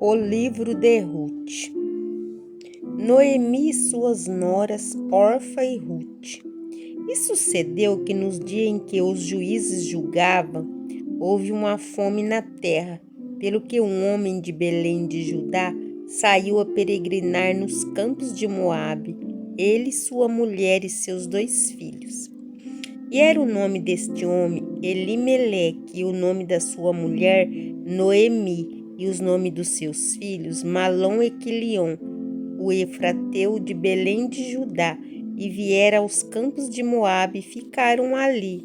O livro de Ruth. Noemi e suas noras, Orfa e Ruth. E sucedeu que nos dias em que os juízes julgavam, houve uma fome na terra, pelo que um homem de Belém de Judá saiu a peregrinar nos campos de Moabe, ele, sua mulher e seus 2 filhos. E era o nome deste homem Elimeleque, e o nome da sua mulher Noemi, e os nomes dos seus filhos Malom e Quilion, o Efrateu de Belém de Judá, e vieram aos campos de Moabe e ficaram ali.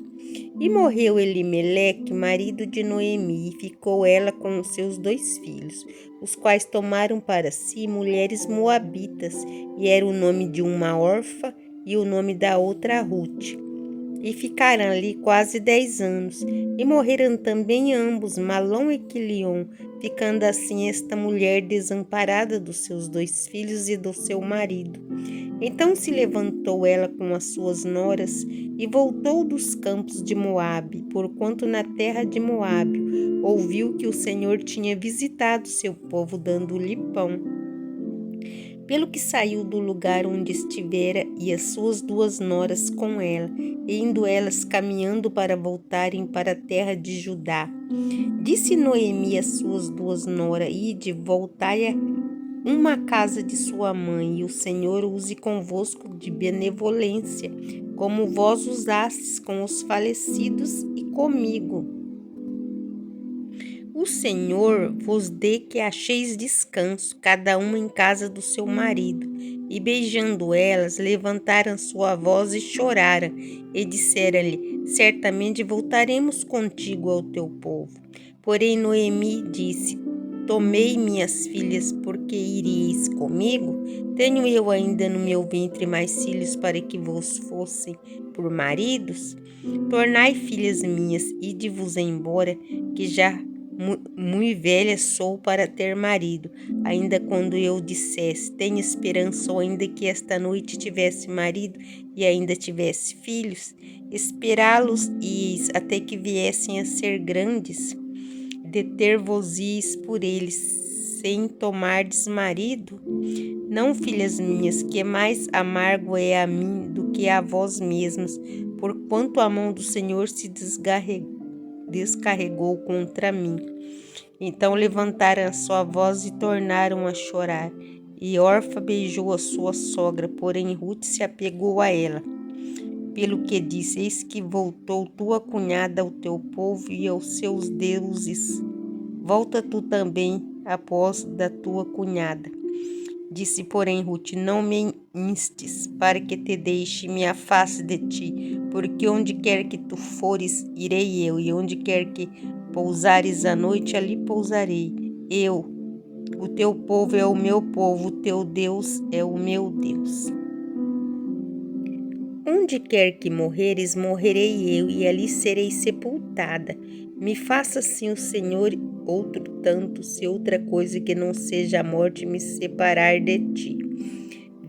E morreu Elimeleque, marido de Noemi, e ficou ela com os seus 2 filhos, os quais tomaram para si mulheres moabitas, e era o nome de uma Orfa e o nome da outra Ruth. E ficaram ali quase 10 anos, e morreram também ambos, Malom e Quilion, ficando assim esta mulher desamparada dos seus 2 filhos e do seu marido. Então se levantou ela com as suas noras e voltou dos campos de Moabe, porquanto na terra de Moabe ouviu que o Senhor tinha visitado seu povo dando-lhe pão. Pelo que saiu do lugar onde estivera e as suas 2 noras com ela, indo elas caminhando para voltarem para a terra de Judá. Disse Noemi às suas 2 noras: Ide, voltai a uma casa de sua mãe, e o Senhor use convosco de benevolência, como vós usastes com os falecidos e comigo. O Senhor vos dê que acheis descanso, cada uma em casa do seu marido. E beijando elas, levantaram sua voz e choraram, e disseram-lhe: Certamente voltaremos contigo ao teu povo. Porém Noemi disse: Tomei minhas filhas, porque iríeis comigo? Tenho eu ainda no meu ventre mais filhos para que vos fossem por maridos? Tornai filhas minhas, ide-vos embora, que já muito velha sou para ter marido. Ainda quando eu dissesse, tenho esperança, ou ainda que esta noite tivesse marido e ainda tivesse filhos, esperá-los ieis até que viessem a ser grandes, deter-vos-ieis por eles, sem tomardes marido? Não, filhas minhas, que mais amargo é a mim do que a vós mesmas, porquanto a mão do Senhor se descarregou contra mim. Então levantaram a sua voz e tornaram a chorar. E Orfa beijou a sua sogra, porém Ruth se apegou a ela. Pelo que disse: Eis que voltou tua cunhada ao teu povo e aos seus deuses. Volta tu também após da tua cunhada. Disse, porém, Ruth: Não me instes, para que te deixe me afaste de ti, porque onde quer que tu fores, irei eu, e onde quer que pousares a noite, ali pousarei. Eu, o teu povo é o meu povo, o teu Deus é o meu Deus. Onde quer que morreres, morrerei eu, e ali serei sepultada. Me faça assim o Senhor outro tanto, se outra coisa que não seja a morte me separar de ti.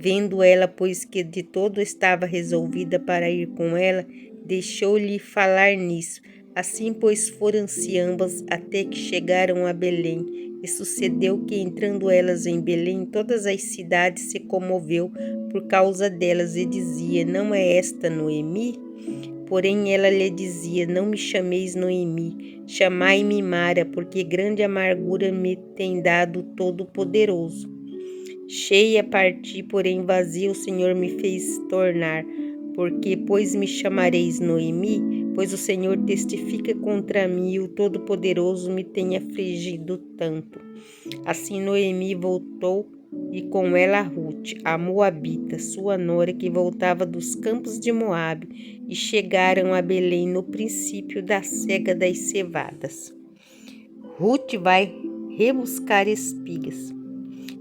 Vendo ela, pois, que de todo estava resolvida para ir com ela, deixou-lhe falar nisso. Assim, pois, foram-se ambas até que chegaram a Belém. E sucedeu que, entrando elas em Belém, todas as cidades se comoveu por causa delas e dizia: Não é esta Noemi? Porém ela lhe dizia: Não me chameis Noemi, chamai-me Mara, porque grande amargura me tem dado o Todo-Poderoso. Cheia parti, porém vazia o Senhor me fez tornar. Porque, pois me chamareis Noemi, pois o Senhor testifica contra mim e o Todo-Poderoso me tem afligido tanto. Assim Noemi voltou e com ela Ruth, a Moabita, sua nora, que voltava dos campos de Moabe, e chegaram a Belém no princípio da cega das cevadas. Ruth vai rebuscar espigas.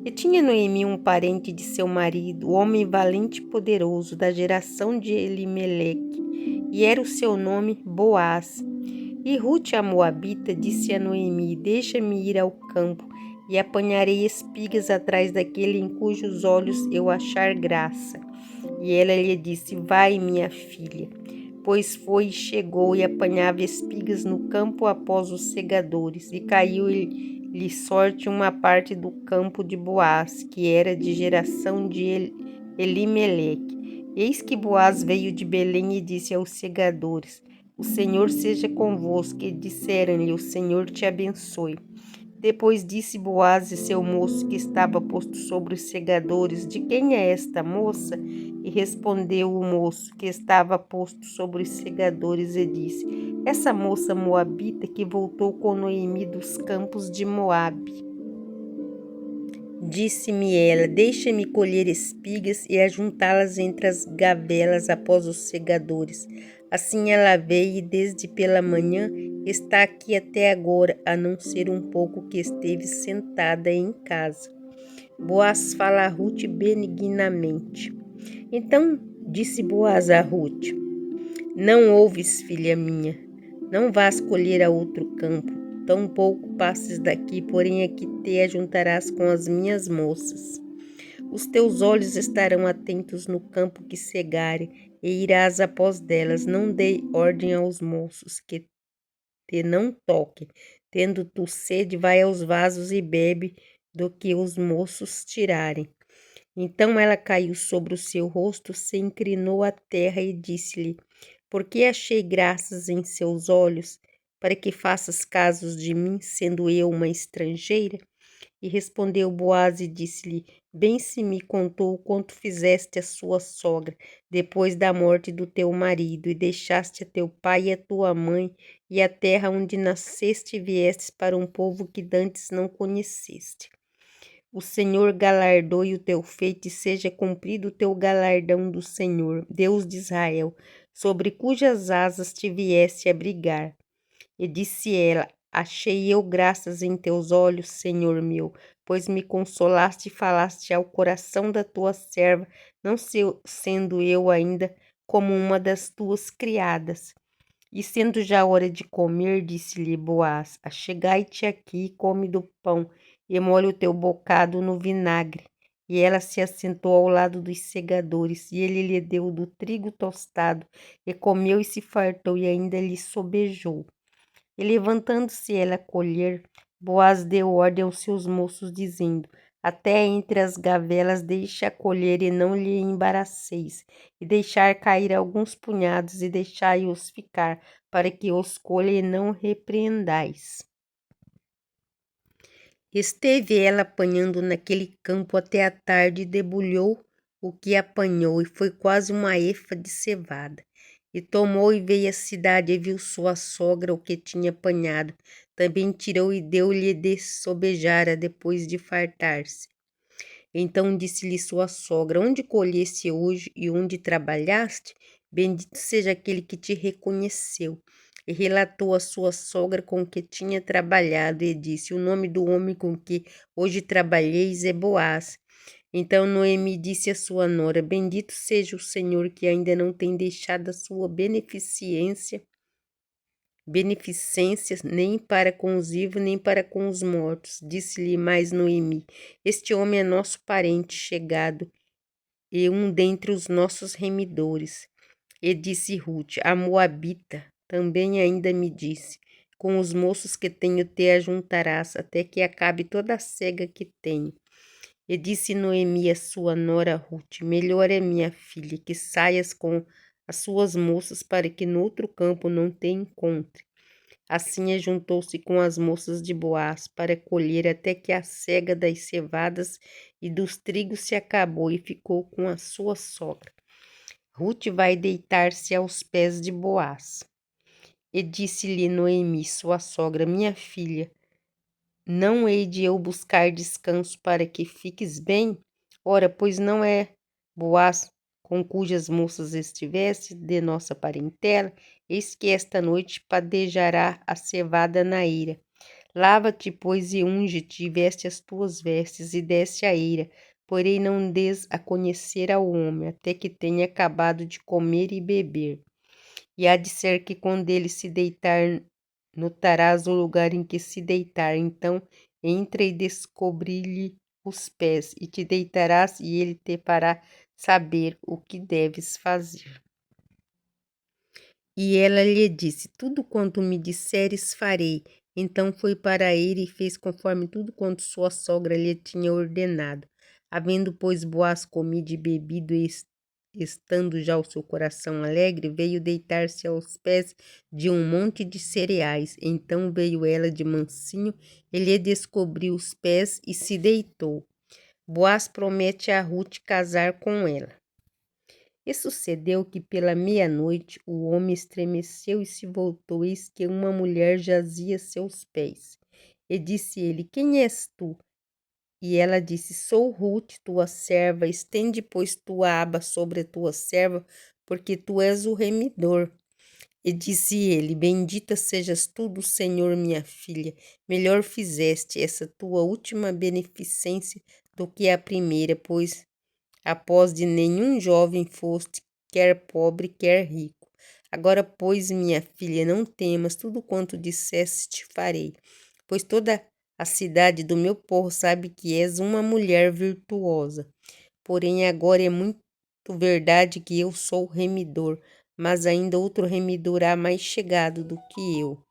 E tinha Noemi um parente de seu marido, homem valente e poderoso, da geração de Elimeleque, e era o seu nome Boaz. E Ruth, a Moabita, disse a Noemi: Deixa-me ir ao campo, e apanharei espigas atrás daquele em cujos olhos eu achar graça. E ela lhe disse: Vai, minha filha. Pois foi e chegou e apanhava espigas no campo após os segadores, e caiu-lhe sorte uma parte do campo de Boaz, que era de geração de Elimeleque. Eis que Boaz veio de Belém e disse aos segadores: O Senhor seja convosco. E disseram-lhe: O Senhor te abençoe. Depois disse Boaz e seu moço que estava posto sobre os segadores: De quem é esta moça? E respondeu o moço que estava posto sobre os segadores e disse: Essa moça moabita que voltou com Noemi dos campos de Moabe. Disse-me ela: Deixa-me colher espigas e ajuntá-las entre as gavelas após os segadores. Assim ela veio e desde pela manhã está aqui até agora, a não ser um pouco que esteve sentada em casa. Boaz fala a Ruth benignamente. Então disse Boaz a Ruth: Não ouves, filha minha, não vás colher a outro campo, tampouco passes daqui, porém aqui te ajuntarás com as minhas moças. Os teus olhos estarão atentos no campo que cegarem, e irás após delas. Não dei ordem aos moços que te não toquem. Tendo tu sede, vai aos vasos e bebe do que os moços tirarem. Então ela caiu sobre o seu rosto, se inclinou à terra e disse-lhe: Porque achei graças em seus olhos, para que faças casos de mim, sendo eu uma estrangeira? E respondeu Boaz e disse-lhe: Bem se me contou quanto fizeste a sua sogra, depois da morte do teu marido, e deixaste a teu pai e a tua mãe, e a terra onde nasceste, e viestes para um povo que dantes não conheceste. O Senhor galardoe o teu feito, e seja cumprido o teu galardão do Senhor, Deus de Israel, sobre cujas asas te vieste abrigar. E disse ela: Achei eu graças em teus olhos, Senhor meu, pois me consolaste e falaste ao coração da tua serva, não sendo eu ainda como uma das tuas criadas. E sendo já hora de comer, disse-lhe Boaz: Achegai-te aqui, come do pão, e molhe o teu bocado no vinagre. E ela se assentou ao lado dos segadores, e ele lhe deu do trigo tostado, e comeu e se fartou, e ainda lhe sobejou. E levantando-se ela a colher, Boaz deu ordem aos seus moços, dizendo: Até entre as gavelas deixa colher e não lhe embaraceis, e deixar cair alguns punhados e deixai-os ficar, para que os colha e não repreendais. Esteve ela apanhando naquele campo até a tarde e debulhou o que apanhou, e foi quase uma efa de cevada. E tomou e veio à cidade e viu sua sogra o que tinha apanhado. Também tirou e deu-lhe de sobejara depois de fartar-se. Então disse-lhe sua sogra: Onde colheste hoje e onde trabalhaste? Bendito seja aquele que te reconheceu. E relatou a sua sogra com que tinha trabalhado e disse: O nome do homem com que hoje trabalheis é Boaz. Então Noemi disse à sua nora: Bendito seja o Senhor que ainda não tem deixado a sua beneficência nem para com os vivos, nem para com os mortos. Disse-lhe mais Noemi: Este homem é nosso parente chegado e um dentre os nossos remidores. E disse Ruth: A Moabita também ainda me disse: Com os moços que tenho te ajuntarás, até que acabe toda a cega que tenho. E disse Noemi a sua nora Ruth: Melhor é, minha filha, que saias com as suas moças, para que no outro campo não te encontre. Assim ajuntou-se com as moças de Boaz para colher até que a cega das cevadas e dos trigos se acabou, e ficou com a sua sogra. Ruth vai deitar-se aos pés de Boaz. E disse-lhe Noemi, sua sogra: Minha filha, não hei de eu buscar descanso para que fiques bem? Ora, pois não é Boaz com cujas moças estiveste de nossa parentela? Eis que esta noite padejará a cevada na eira. Lava-te, pois, e unge-te, e veste as tuas vestes, e desce a eira. Porém, não des a conhecer ao homem, até que tenha acabado de comer e beber. E há de ser que quando ele se deitar, notarás o lugar em que se deitar. Então, entra e descobri-lhe os pés, e te deitarás, e ele te fará saber o que deves fazer. E ela lhe disse: Tudo quanto me disseres, farei. Então foi para ele e fez conforme tudo quanto sua sogra lhe tinha ordenado. Havendo, pois, Boaz comido e bebido, e estando já o seu coração alegre, veio deitar-se aos pés de um monte de cereais. Então veio ela de mansinho, e lhe descobriu os pés e se deitou. Boaz promete a Rute casar com ela. E sucedeu que pela meia-noite o homem estremeceu e se voltou, eis que uma mulher jazia a seus pés. E disse ele: Quem és tu? E ela disse: Sou Rute, tua serva. Estende, pois, tua aba sobre a tua serva, porque tu és o remidor. E disse ele: Bendita sejas tu do Senhor, minha filha. Melhor fizeste essa tua última beneficência do que a primeira, pois após de nenhum jovem foste, quer pobre, quer rico. Agora, pois, minha filha, não temas, tudo quanto disseste te farei, pois toda a cidade do meu povo sabe que és uma mulher virtuosa. Porém, agora é muito verdade que eu sou o remidor, mas ainda outro remidor há mais chegado do que eu.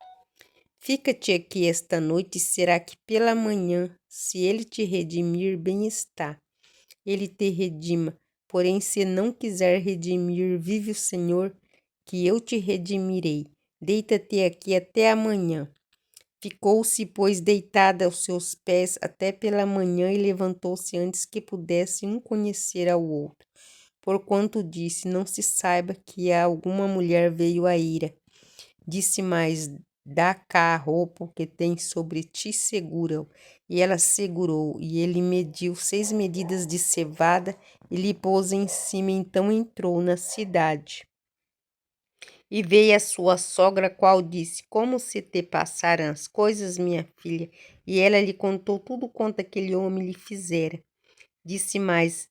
Fica-te aqui esta noite, e será que pela manhã, se ele te redimir, bem está. Ele te redima. Porém, se não quiser redimir, vive o Senhor, que eu te redimirei. Deita-te aqui até amanhã. Ficou-se, pois, deitada aos seus pés até pela manhã e levantou-se antes que pudesse um conhecer ao outro. Porquanto disse: Não se saiba que alguma mulher veio à ira. Disse mais: Dá cá a roupa que tens sobre ti, segura-o. E ela segurou, e ele mediu 6 medidas de cevada e lhe pôs em cima, então entrou na cidade. E veio a sua sogra, qual disse: Como se te passaram as coisas, minha filha? E ela lhe contou tudo quanto aquele homem lhe fizera. Disse mais: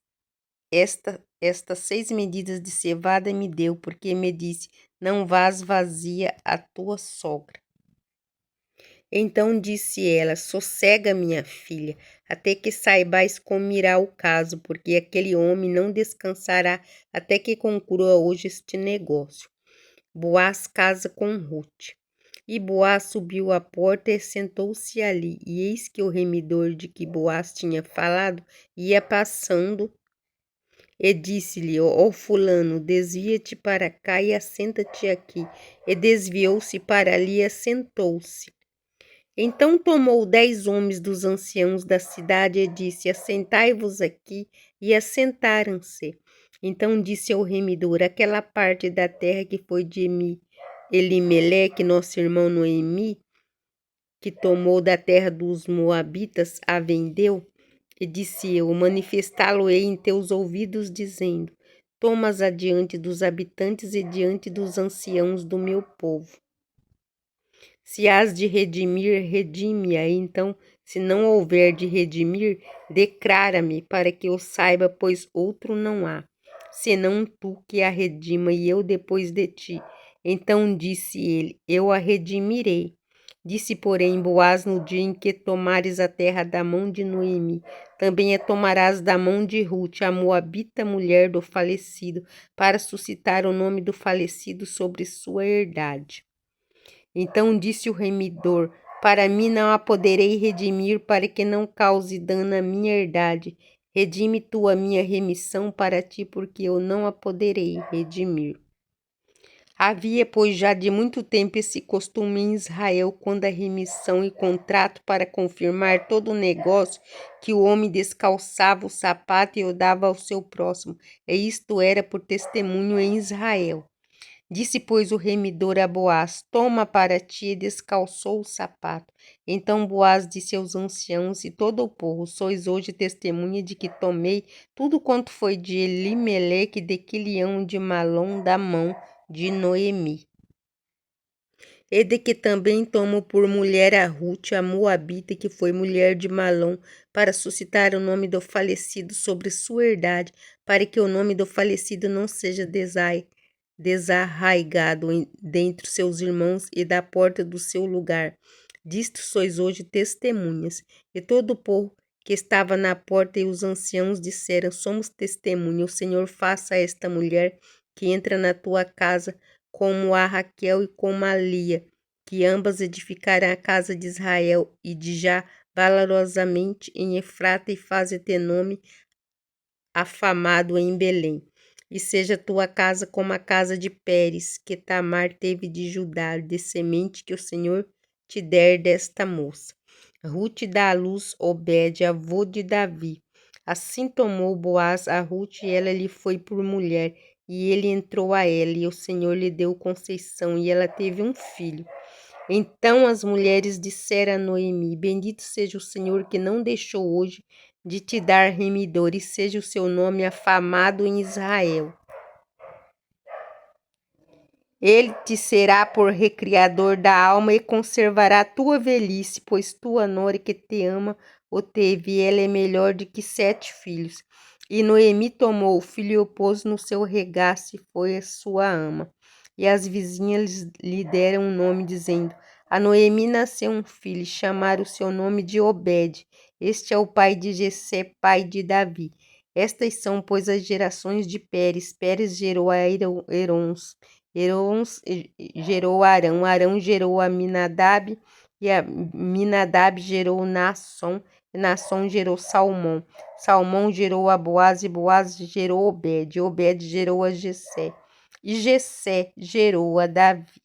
Estas 6 medidas de cevada me deu, porque me disse: Não vás vazia a tua sogra. Então disse ela: Sossega, minha filha, até que saibais como irá o caso, porque aquele homem não descansará até que conclua hoje este negócio. Boaz casa com Rute. E Boaz subiu à porta e sentou-se ali, e eis que o remidor de que Boaz tinha falado ia passando, e disse-lhe: Ó fulano, desvia-te para cá e assenta-te aqui. E desviou-se para ali e assentou-se. Então tomou 10 homens dos anciãos da cidade e disse: Assentai-vos aqui, e assentaram-se. Então disse ao remidor: Aquela parte da terra que foi de Elimeleque, nosso irmão Noemi, que tomou da terra dos moabitas, a vendeu. E disse eu: Manifestá-lo-ei em teus ouvidos, dizendo: Tomas adiante dos habitantes e diante dos anciãos do meu povo. Se hás de redimir, redime-a. Então, se não houver de redimir, declara-me, para que eu saiba, pois outro não há, senão tu que a redima, e eu depois de ti. Então disse ele: Eu a redimirei. Disse, porém, Boaz: No dia em que tomares a terra da mão de Noemi, também a tomarás da mão de Rute, a moabita, mulher do falecido, para suscitar o nome do falecido sobre sua herdade. Então disse o remidor: Para mim não a poderei redimir, para que não cause dano à minha herdade. Redime tu a minha remissão para ti, porque eu não a poderei redimir. Havia, pois, já de muito tempo esse costume em Israel, quando a remissão e contrato para confirmar todo o negócio, que o homem descalçava o sapato e o dava ao seu próximo, e isto era por testemunho em Israel. Disse, pois, o remidor a Boaz: toma para ti, e descalçou o sapato. Então Boaz disse aos anciãos e todo o povo: sois hoje testemunha de que tomei tudo quanto foi de Elimeleque de Quilião de Malom da mão de Noemi. E de que também tomo por mulher a Rute, a Moabita, que foi mulher de Malom, para suscitar o nome do falecido sobre sua herdade, para que o nome do falecido não seja desarraigado dentre seus irmãos e da porta do seu lugar. Disto sois hoje testemunhas. E todo o povo que estava na porta e os anciãos disseram: somos testemunhas. O Senhor faça a esta mulher que entra na tua casa como a Raquel e como a Lia, que ambas edificaram a casa de Israel e de já valorosamente em Efrata e fazem ter nome afamado em Belém. E seja tua casa como a casa de Pérez, que Tamar teve de Judá, de semente que o Senhor te der desta moça. Rute dá à luz Obed, avô de Davi. Assim tomou Boaz a Rute, e ela lhe foi por mulher, e ele entrou a ela, e o Senhor lhe deu conceição, e ela teve um filho. Então as mulheres disseram a Noemi: bendito seja o Senhor que não deixou hoje de te dar remidor, e seja o seu nome afamado em Israel. Ele te será por recriador da alma e conservará tua velhice, pois tua nora que te ama o teve, e ela é melhor do que 7 filhos. E Noemi tomou o filho e o pôs no seu regaço, e foi a sua ama. E as vizinhas lhe deram um nome, dizendo: a Noemi nasceu um filho, e chamaram o seu nome de Obed. Este é o pai de Jessé, pai de Davi. Estas são, pois, as gerações de Pérez. Pérez gerou a Herons. Herons gerou Arão, Arão gerou a Minadab, e a Minadab gerou Naasson, e Naasson gerou Salmão. Salmão gerou a Boaz, e Boaz gerou Obed, Obed gerou a Jessé, e Jessé gerou a Davi.